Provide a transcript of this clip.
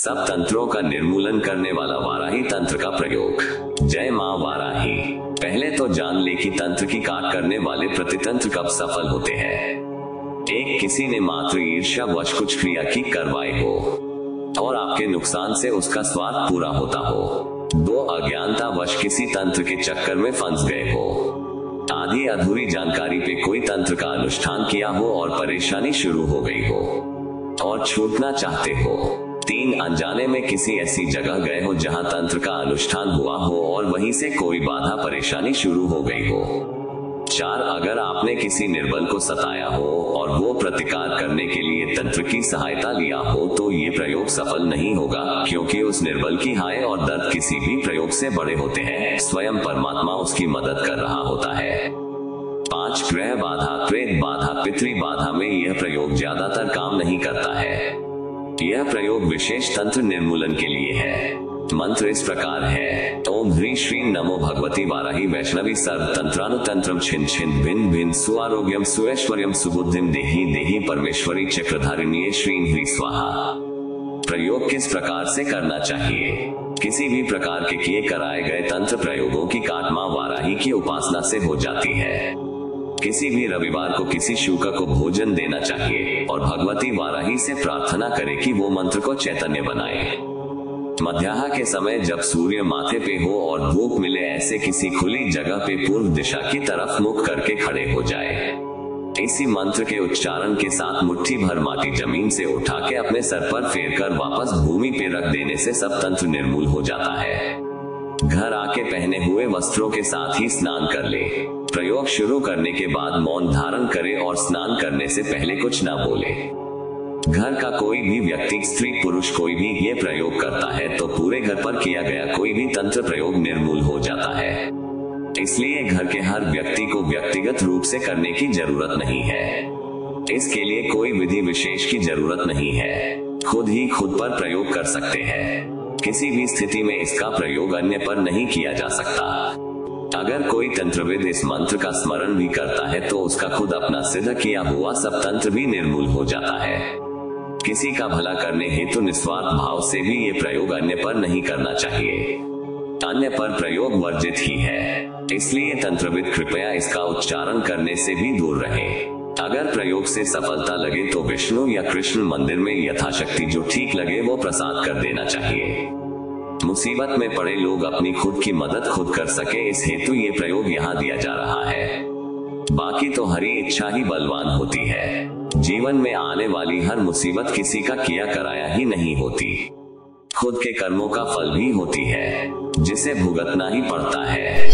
सब तंत्रों का निर्मूलन करने वाला वाराही तंत्र का प्रयोग। जय मां वाराही। पहले तो जान ले कि तंत्र की काट करने वाले प्रतितंत्र कब सफल होते हैं। एक, किसी ने मात्र ईर्ष्या वश कुछ क्रिया की करवाई हो और आपके नुकसान से उसका स्वार्थ पूरा होता हो। 2, अज्ञानता वश किसी तंत्र के चक्कर में फंस गए हो। आधी अधूरी जानकारी पे कोई तंत्र का अनुष्ठान किया हो और परेशानी शुरू हो गई हो और छूटना चाहते हो। 3, अनजाने में किसी ऐसी जगह गए हो जहां तंत्र का अनुष्ठान हुआ हो और वहीं से कोई बाधा परेशानी शुरू हो गई हो। 4, अगर आपने किसी निर्बल को सताया हो और वो प्रतिकार करने के लिए तंत्र की सहायता लिया हो तो ये प्रयोग सफल नहीं होगा, क्योंकि उस निर्बल की हाय और दर्द किसी भी प्रयोग से बड़े होते हैं। स्वयं परमात्मा उसकी मदद कर रहा होता है। 5, ग्रह बाधा, प्रेत बाधा, पितृ बाधा में यह प्रयोग ज्यादातर काम नहीं करता है। यह प्रयोग विशेष तंत्र निर्मूलन के लिए है। मंत्र इस प्रकार है: ओम ह्रीं श्रीं नमो भगवती वाराही वैष्णवी सर्व तंत्रानुतंत्रम छिन्न छिन्न भिन्न भिन्न सुआरोग्यम सुऐश्वर्यम सुबुद्धिम देहि देहि परमेश्वरी चक्रधारिणी श्रीं ह्रीं स्वाहा। प्रयोग किस प्रकार से करना चाहिए? किसी भी प्रकार के किए कराए गए तंत्र प्रयोगों की काट मां वाराही की उपासना से हो जाती है। किसी भी रविवार को किसी शूका को भोजन देना चाहिए और भगवती वाराही से प्रार्थना करे कि वो मंत्र को चैतन्य बनाए। मध्याह्न के समय जब सूर्य माथे पे हो और धूप मिले, ऐसे किसी खुली जगह पे पूर्व दिशा की तरफ मुख करके खड़े हो जाए। इसी मंत्र के उच्चारण के साथ मुट्ठी भर माटी जमीन से उठा के अपने सर पर फेरकर वापस भूमि पे रख देने से सब तंत्र निर्मूल हो जाता है। घर आके पहने हुए वस्त्रों के साथ ही स्नान कर ले। प्रयोग शुरू करने के बाद मौन धारण करे और स्नान करने से पहले कुछ ना बोले। घर का कोई भी व्यक्ति, स्त्री पुरुष कोई भी ये प्रयोग करता है तो पूरे घर पर किया गया कोई भी तंत्र प्रयोग निर्मूल हो जाता है। इसलिए घर के हर व्यक्ति को व्यक्तिगत रूप से करने की जरूरत नहीं है। इसके लिए कोई विधि विशेष की जरूरत नहीं है, खुद ही खुद पर प्रयोग कर सकते हैं। किसी भी स्थिति में इसका प्रयोग अन्य पर नहीं किया जा सकता। अगर कोई तंत्रविद इस मंत्र का स्मरण भी करता है तो उसका खुद अपना सिद्ध किया हुआ सब तंत्र भी निर्मूल हो जाता है। किसी का भला करने हेतु निस्वार्थ भाव से भी ये प्रयोग अन्य पर नहीं करना चाहिए। अन्य पर प्रयोग वर्जित ही है, इसलिए तंत्रविद कृपया इसका उच्चारण करने से भी दूर रहे। अगर प्रयोग से सफलता लगे तो विष्णु या कृष्ण मंदिर में यथाशक्ति जो ठीक लगे वो प्रसाद कर देना चाहिए। मुसीबत में पड़े लोग अपनी खुद की मदद खुद कर सके, इस हेतु ये प्रयोग यहाँ दिया जा रहा है। बाकी तो हरी इच्छा ही बलवान होती है। जीवन में आने वाली हर मुसीबत किसी का किया कराया ही नहीं होती, खुद के कर्मों का फल भी होती है, जिसे भुगतना ही पड़ता है।